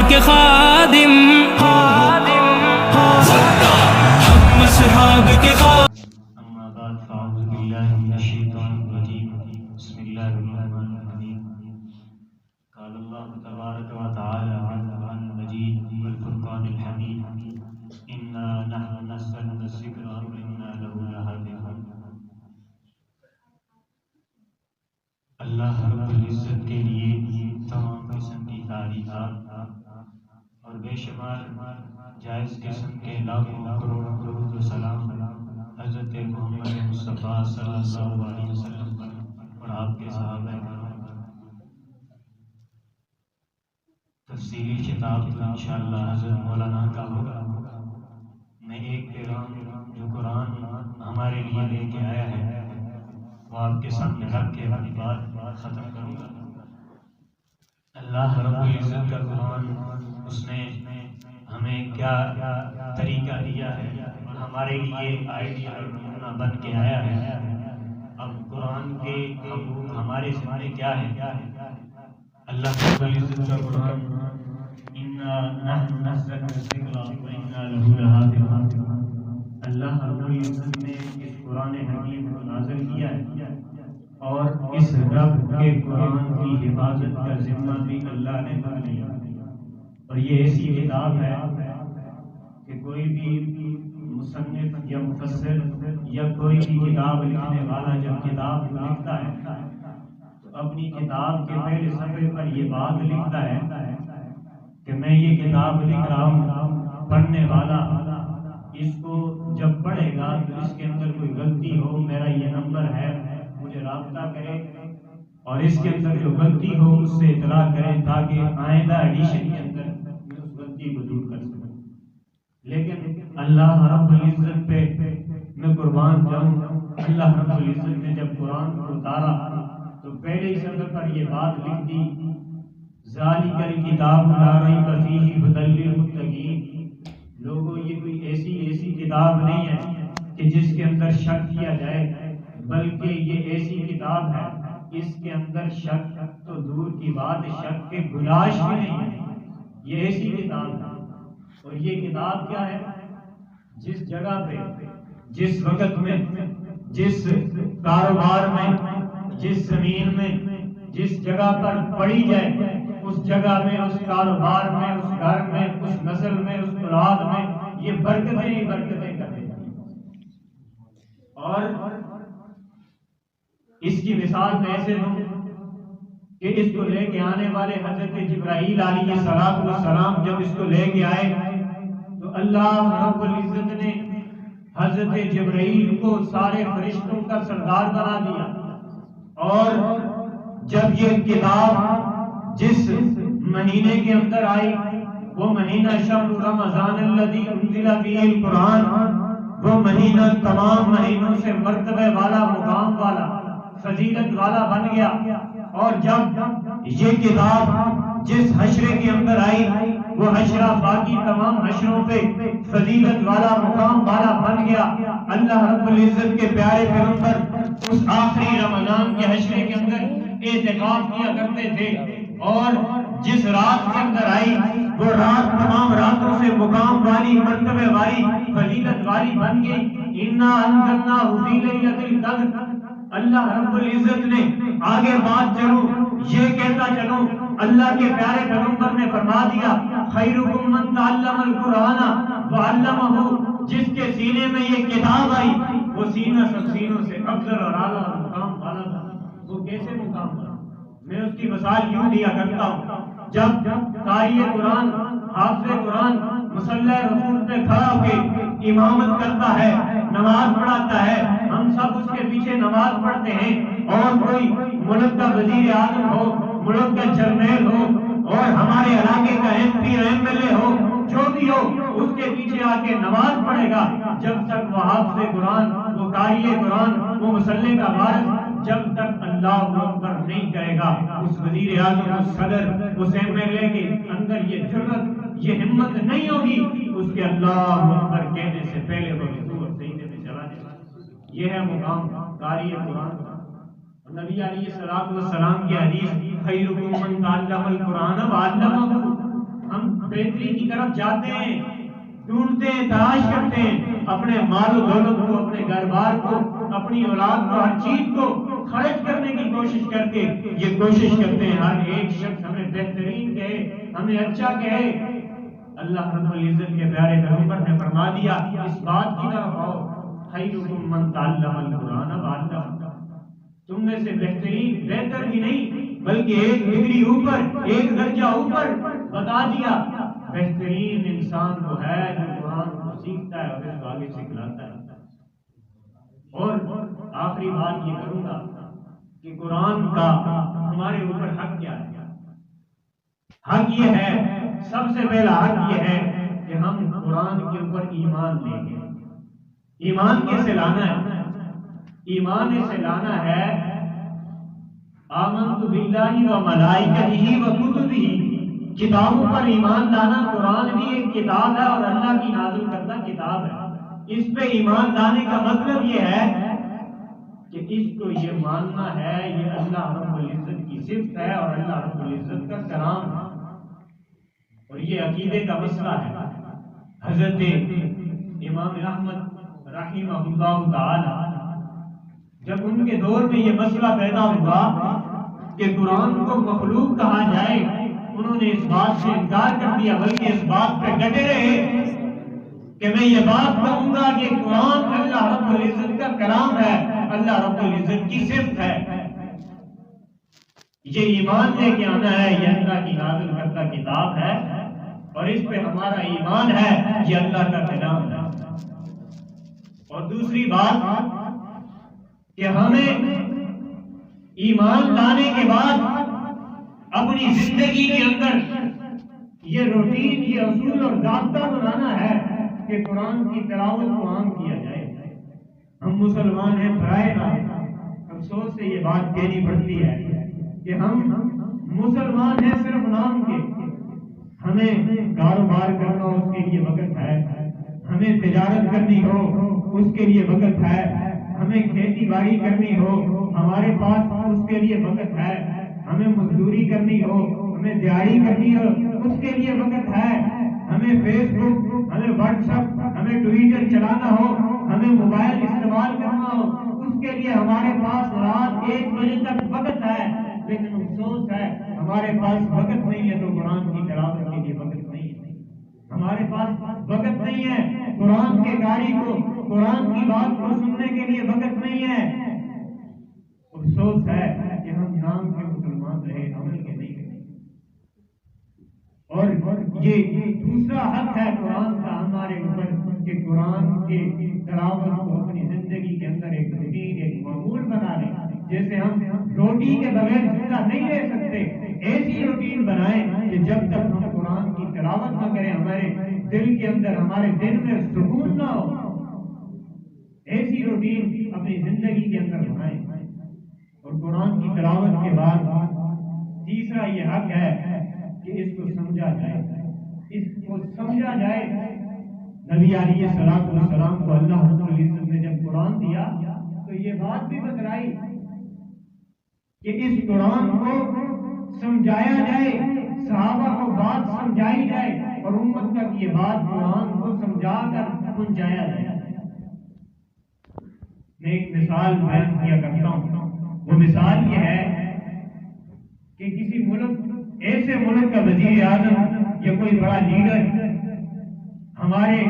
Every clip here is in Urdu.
کے خادم، ہم اصحاب کے خادم۔ اما بعد فاعوذ باللہ من الشیطان الرجیم، بسم اللہ الرحمن الرحیم۔ قال اللہ تبارک و تعالی عن القرآن المجید والفرقان الحمید، انا نحن نزلنا الذکر وانا له لحافظون۔ اللہ رب العزت کے لیے تمام قسم کی تعریفات اور بے شمار جائز قسم کے لاکھوں کروڑوں درود و سلام حضرت محمد مصطفیٰ صلی اللہ علیہ وسلم پر اور آپ کے صحابہ کرام پر۔ تفصیلی خطاب تو انشاءاللہ حضرت مولانا کا ہوگا۔ میں ایک پیغام جو قرآن ہمارے لیے لے کے آیا ہے وہ آپ کے سامنے رکھ کے اپنی بات ختم کروں گا۔ اللہ رب العزت کا قرآن، اس نے ہمیں کیا طریقہ دیا ہے اور ہمارے لیے آئیڈیا اور نمونہ بن کے آیا ہے۔ اب قرآن کے حقوق ہمارے سامنے کیا ہے؟ اللہ رب العزت کا قرآن، انا نحن نزلنا الذکر وانا له لحافظون۔ اللہ رب العزت نے اس قرآن حکیم کو نازل کیا ہے اور اس رب کے قرآن کی حفاظت کا ذمہ بھی اللہ نے کر لیا۔ اور یہ ایسی کتاب ہے کہ کوئی بھی مصنف یا مفسر یا کوئی بھی کتاب لکھنے والا جب کتاب لکھتا ہے تو اپنی کتاب کے پہلے صفحے پر یہ بات لکھتا ہے کہ میں یہ کتاب لکھ رہا ہوں، پڑھنے والا اس کو جب پڑھے گا تو اس کے اندر کوئی غلطی ہو، میرا یہ نمبر ہے، مجھے رابطہ کرے اور اس کے اندر جو غلطی ہو اس سے اطلاع کریں تاکہ آئندہ ایڈیشن کے اندر میں اس غلطی کو دور کر سکوں۔ لیکن اللہ رب العزت پہ میں قربان جاؤں، اللہ رب العزت نے جب قرآن کو اتارا تو پہلے ہی صفحے پر یہ بات لکھ دی، ذالک الکتاب لا ریب فیہ ھدی للمتقین۔ لوگوں، یہ کوئی ایسی کتاب نہیں ہے کہ جس کے اندر شک کیا جائے، بلکہ یہ ایسی کتاب ہے اس کے اندر شک تو دور کی بات، شک کے گناش بھی نہیں ہے۔ یہ ایسی کتاب ہے اور یہ کتاب کیا ہے؟ جس جگہ پہ، جس وقت میں، جس کاروبار میں، جس زمین میں، جس جگہ پر پڑھی جائے اس جگہ میں، اس کاروبار میں، اس گھر میں، اس نسل میں، اس اولاد میں یہ برکتیں ہی برکتیں کرتے ہیں۔ اور اس کی مثال میں ایسے دوں کہ اس کو لے کے آنے والے حضرت جبرائیل علیہ السلام جب اس کو لے کے آئے تو اللہ رب العزت نے حضرت جبرائیل کو سارے فرشتوں کا سردار بنا دیا۔ اور جب یہ کتاب جس مہینے کے اندر آئی، وہ مہینہ شہر رمضان الذی انزل فیہ القرآن، وہ مہینہ تمام مہینوں سے مرتبہ والا، مقام والا، فضیلت والا بن گیا۔ اور جب یہ کتاب جس حشرے کے اندر آئی وہ حشرہ باقی تمام حشروں پہ فضیلت والا، مقام والا بن گیا۔ اللہ رب العزت کے پیارے پیغمبر اس آخری رمضان کے حشرے کے اندر اعتکاف کیا کرتے تھے اور جس رات کے اندر آئی وہ رات تمام راتوں سے مقام والی، مرتبہ والی، فضیلت والی بن گئی۔ انا انزلناہ فی لیلۃ القدر۔ اللہ رب العزت نے آگے بات چلوں یہ کہتا چلوں، اللہ کے پیارے پیغمبر نے فرما دیا خیرکم من تعلم القرآن وعلمہ۔ جس کے سینے میں یہ کتاب آئی وہ سینہ سب سینوں سے افضل اور اعلیٰ مقام والا تھا۔ وہ کیسے مقام والا؟ میں اس کی مثال یوں دیا کرتا ہوں، جب قاری قرآن، حافظ قرآن مصلی رسول پہ کھڑا ہو کے امامت کرتا ہے، نماز پڑھاتا ہے، ہم سب اس کے پیچھے نماز پڑھتے ہیں، اور کوئی ملک کا وزیر اعظم ہو، ملک کا جرنیل ہو اور ہمارے علاقے کا ایم پی اور ایم ایل اے ہو، جو بھی ہو اس کے پیچھے آ کے نماز پڑھے گا، جب تک وہ حافظ قرآن، وہ قاری قرآن، وہ مصلی کا وارث جب تک اللہ اکبر نہیں کہے گا، اس وزیر اعظم، اس صدر، اس ایم ایل اے کے اندر یہ جرأت، یہ ہمت نہیں ہوگی اس کے اللہ اکبر کہنے سے پہلے وہ رکوع اور سجدے میں چلا جائے۔ یہ ہے مقام قاری قرآن۔ نبی علیہ السلام کی حدیث خیرکم من تعلم القرآن وعلمہ۔ ہم بہتری کی طرف جاتے ہیں، ڈھونڈتے ہیں، تلاش کرتے ہیں، اپنے مال و دولت کو، اپنے گھر بار کو، اپنی اولاد کو، ہر چیز کو خرچ کرنے کی کوشش کر کے یہ کوشش کرتے ہیں ہر ایک شخص ہمیں بہترین کہے، ہمیں اچھا کہے۔ اللہ رب العزت کے پیارے پیغمبر نے فرما دیا اس بات کی طرف آؤ، خیرکم من تعلم القرآن وعلمہ، تم میں سے بہترین، بہتر بھی نہیں بلکہ ایک ڈگری اوپر، ایک درجہ اوپر بتا دیا، بہترین انسان وہ ہے جو قرآن کو سیکھتا ہے اور اس کو آگے سکھلاتا ہے۔ اور آخری بات یہ کروں گا کہ قرآن کا ہمارے اوپر حق کیا ہے؟ حق یہ ہے، سب سے پہلا حق یہ ہے کہ ہم قرآن کے اوپر ایمان لیں گے۔ ایمان کیسے لانا ہے؟ ایمان اسے لانا ہے آمنت باللہ و ملائکتہ و کتبہ، کتابوں پر ایمان لانا۔ قرآن بھی ایک کتاب ہے اور اللہ کی نازل کردہ کتاب ہے۔ اس پہ ایمان لانے کا مطلب یہ ہے کہ اس کو یہ ماننا ہے یہ اللہ رب العزت کی صفت ہے اور اللہ رب العزت کا کلام ہے، اور یہ عقیدے کا مسئلہ ہے۔ حضرت امام احمد رحمہ اللہ تعالی جب ان کے دور میں یہ مسئلہ پیدا ہوا کہ قرآن کو مخلوق کہا جائے، انہوں نے اس بات سے انکار کر دیا، بلکہ اس بات پہ ڈٹے رہے کہ میں یہ بات کہوں گا کہ قرآن اللہ رب العزت کا کلام ہے، اللہ رب العزت کی صفت ہے۔ یہ ایمان لے کے آنا ہے یہ اللہ کی نازل کردہ کتاب ہے اور اس پہ ہمارا ایمان ہے یہ اللہ کا کلام ہے۔ اور دوسری بات کہ ہمیں ایمان لانے کے بعد اپنی زندگی کے اندر یہ روٹین، یہ اصول اور ضابطہ بنانا ہے کہ قرآن کی تلاوت کو عام کیا جائے۔ ہم مسلمان ہیں برائے نام، افسوس سے یہ بات کہنی پڑتی ہے کہ ہم مسلمان ہیں صرف نام کے، ہمیں کاروبار کرنا ہو اس کے لیے وقت ہے، ہمیں تجارت کرنی ہو اس کے لیے وقت ہے، ہمیں کھیتی باڑی کرنی ہو ہمارے پاس اس کے لیے وقت ہے، ہمیں مزدوری کرنی ہو، ہمیں دیہڑی کرنی ہو اس کے لیے وقت ہے، ہمیں فیس بک، ہمیں واٹس ایپ، ہمیں ٹویٹر چلانا ہو، ہمیں موبائل استعمال کرنا ہو اس کے لیے ہمارے پاس رات 1 بجے تک وقت ہے۔ لیکن افسوس ہے ہمارے پاس وقت نہیں ہے تو قرآن کی تلاوت کے لیے وقت نہیں ہے، ہمارے پاس وقت نہیں ہے قرآن کے قاری کو، قرآن کی بات کو سننے کے لیے وقت نہیں ہے۔ افسوس ہے کہ ہم نام کے مسلمان رہے، عمل کے نہیں رہے۔ اور یہ دوسرا حق ہے قرآن کا ہمارے اوپر کہ قرآن کے تلاوت کو اپنی زندگی کے اندر ایک روٹین، ایک معمول بنا لیں۔ جیسے ہم روٹی کے بغیر زندہ نہیں رہ سکتے، ایسی روٹین بنائیں کہ جب تک ہم قرآن کی تلاوت نہ کریں ہمارے دل کے اندر، ہمارے دل میں سکون نہ ہو۔ ایسی روٹین اپنی زندگی کے اندر بنائیں۔ اور قرآن کی تلاوت کے بعد تیسرا یہ حق ہے کہ اس کو سمجھا جائے، اس کو سمجھا جائے۔ نبی علیہ السلام کو اللہ رب العزت نے جب قرآن دیا تو یہ بات بھی بتلائی کہ اس قرآن کو سمجھایا جائے، صحابہ کو بات سمجھائی جائے اور امت تک یہ بات قرآن کو سمجھا کر پہنچایا جائے۔ میں ایک مثال بیان کیا کرتا ہوں، وہ مثال یہ ہے کہ کسی ملک، ایسے ملک کا وزیر اعظم یا کوئی بڑا لیڈر ہمارے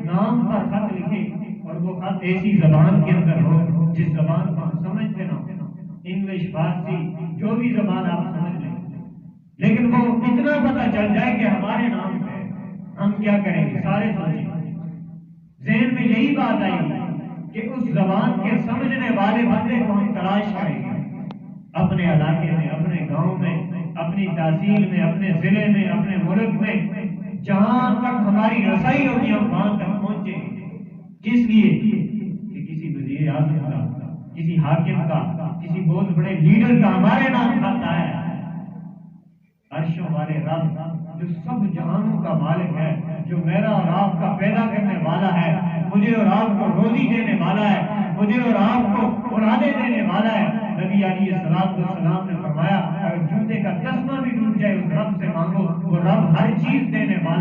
نام پر خط لکھے اور وہ خط ایسی زبان کے اندر ہو جس زبان کو ہم سمجھتے نہ ہو، انگلش، فارسی، جو بھی زبان آپ سمجھ لیں، لیکن وہ اتنا پتہ چل جائے کہ ہمارے نام پہ ہم کیا کریں گے۔ سارے سوچیں، ذہن میں یہی بات آئی کہ اس زبان کے سمجھنے والے بندے کو ہم تلاش کریں گے اپنے علاقے میں، اپنے گاؤں میں، اپنی تحصیل میں، اپنے ضلع میں، اپنے ملک میں، جہاں تک ہماری رسائی ہوگی ہم وہاں تک پہنچیں گے۔ کس لیے؟ کہ کسی وزیر اعظم کا، کسی حاکم کا، کسی بہت بڑے لیڈر کا ہمارے نام کھاتا ہے۔ عرشوں والے رب جو سب جہانوں کا مالک ہے، جو میرا اور آپ کا پیدا کرنے والا ہے، مجھے اور آپ کو روزی دینے والا ہے، مجھے اور آپ کو اولادیں دینے والا ہے۔ نبی علیہ السلام نے فرمایا اگر جوتے کا تسمہ بھی ٹوٹ جائے اس رب سے مانگو، وہ رب ہر چیز دینے والا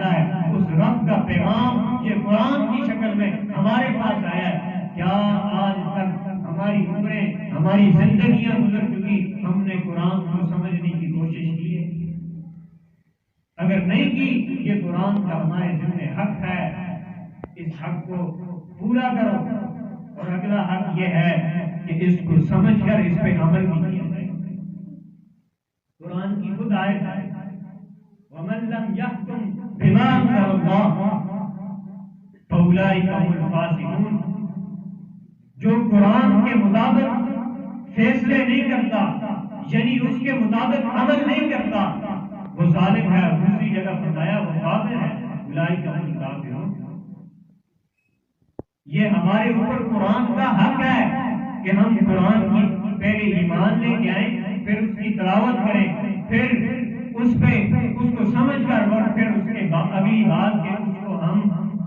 ہماری زندگیاں گزر چکی، ہم نے قرآن کو سمجھنے کی کوشش کی ہے؟ اگر نہیں کی، یہ قرآن کا ہمارے ذمہ حق ہے، اس حق کو پورا کرو۔ اور اگلا حق یہ ہے کہ اس کو سمجھ کر اس پہ عمل بھی کیا جائے۔ قرآن کی خود آیت ہے، وَمَن لَّمْ يَحْكُم بِمَا أَنزَلَ اللَّهُ فَأُولَٰئِكَ هُمُ الْفَاسِقُونَ۔ جو قرآن کے مطابق فیصلے نہیں کرتا، یعنی اس کے مطابق عمل نہیں کرتا، وہ ظالم ہے۔ دوسری جگہ فرمایا وہ کافر ہے، اولئک هم الکافرون۔ یہ ہمارے اوپر قرآن کا حق ہے کہ ہم قرآن کی پہلے ایمان لے کے آئیں، پھر اس کی تلاوت کریں، پھر اس کو سمجھ کر اور پھر اس کے اگلی بات کے اس کو ہم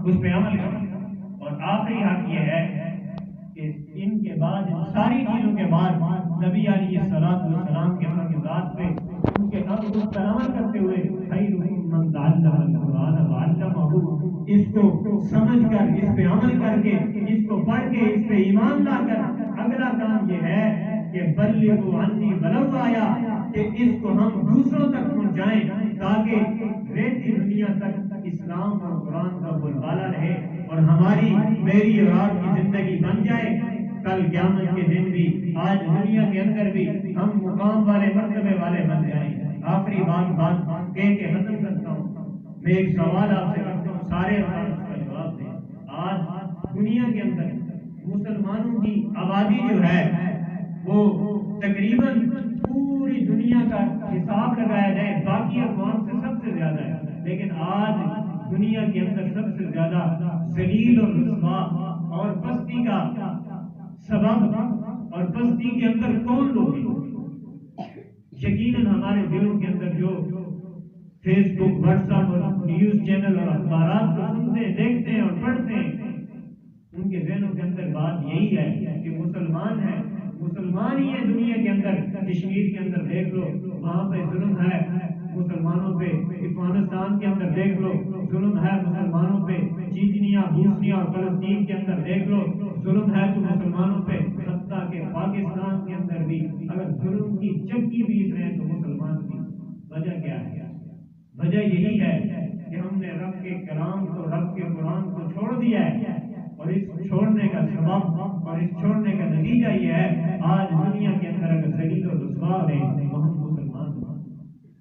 اس پہ عمل کریں۔ اور آخری حق یہ ہے کہ ان کے بعد، ان ساری چیزوں کے بعد، نبی علیہ السلام کے ذات پہ ان کے حق اس پر عمل کرتے ہوئے خیرکم من تعلم القرآن وعلمہ، اس کو سمجھ کر، اس پہ عمل کر کے، اس کو پڑھ کے، اس پہ ایمان لا کر اگلا کام یہ ہے کہ بلغوا عنی ولو آیا، کہ اس کو ہم دوسروں تک پہنچائیں تاکہ رہتی دنیا تک اسلام اور قرآن کا بول بالا رہے اور ہماری، میری اور آپ کی زندگی بن جائے کل قیامت کے دن بھی، آج دنیا کے اندر بھی ہم مقام والے، مرتبے والے بن جائیں۔ آخری بات کہہ کے ختم کرتا ہوں۔ میں ایک سوال آپ سے کرتا ہوں، سارے اس کا جواب دیں۔ آج دنیا کے اندر مسلمانوں کی آبادی جو ہے وہ تقریباً پوری دنیا کا حساب لگایا جائے باقی اقوام سے سب سے زیادہ ہے، لیکن آج دنیا کے اندر سب سے زیادہ ذلیل اور رسوا اور پستی کا سبب اور بستی کے اندر کون لوگ ہیں؟ یقیناً ہمارے دلوں کے اندر جو فیس بک، واٹس ایپ اور نیوز چینل اور اخبارات کو سنتے ہیں، دیکھتے ہیں اور پڑھتے ہیں، ان کے ذہنوں کے اندر بات یہی ہے کہ مسلمان ہیں، مسلمان ہی ہے دنیا کے اندر۔ کشمیر کے اندر دیکھ لو، وہاں پہ ظلم ہے مسلمانوں پہ، افغانستان کے اندر دیکھ لو ظلم ہے مسلمانوں پہ، چیچنیا، بوسنیا اور فلسطین کے اندر دیکھ لو ظلم ہے تو مسلمانوں پہ، حتیٰ کہ پاکستان کے اندر بھی اگر ظلم کی چکی بیچ رہے ہیں تو مسلمان بھی۔ وجہ کیا ہے؟ وجہ یہی ہے کہ ہم نے رب کے کلام کو، رب کے قرآن کو چھوڑ دیا ہے، اور اس چھوڑنے کا سبب اور اس چھوڑنے کا نتیجہ یہ ہے آج دنیا کے اندر اگر ذلیل و رسوا ہے تو ہم مسلمان ہیں۔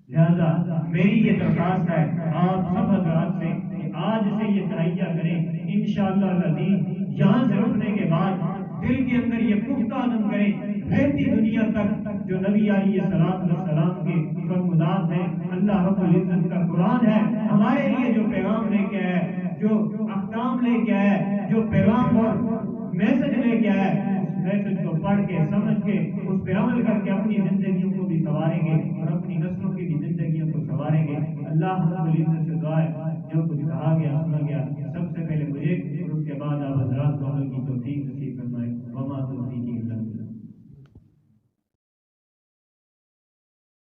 لہذا میری یہ درخواست ہے آپ سب حضرات سے کہ آج سے یہ تہیہ کریں، انشاءاللہ العزیز یہاں سے اٹھنے کے بعد دل کے اندر یہ پختہ عزم کریں، رہتی دنیا تک جو نبی علیہ السلام کے فرمودات ہیں، اللہ رب العزت کا قرآن ہے، ہمارے لیے جو پیغام لے کے آئے، جو احکام لے کے آئے، جو پیغام اور میسج لے کے آئے، اس میسج کو پڑھ کے، سمجھ کے، اس پہ عمل کر کے اپنی زندگیوں کو بھی سنواریں گے اور اپنی نسلوں کی بھی زندگیوں کو سنواریں گے۔ اللہ رب العزت سے دعا ہے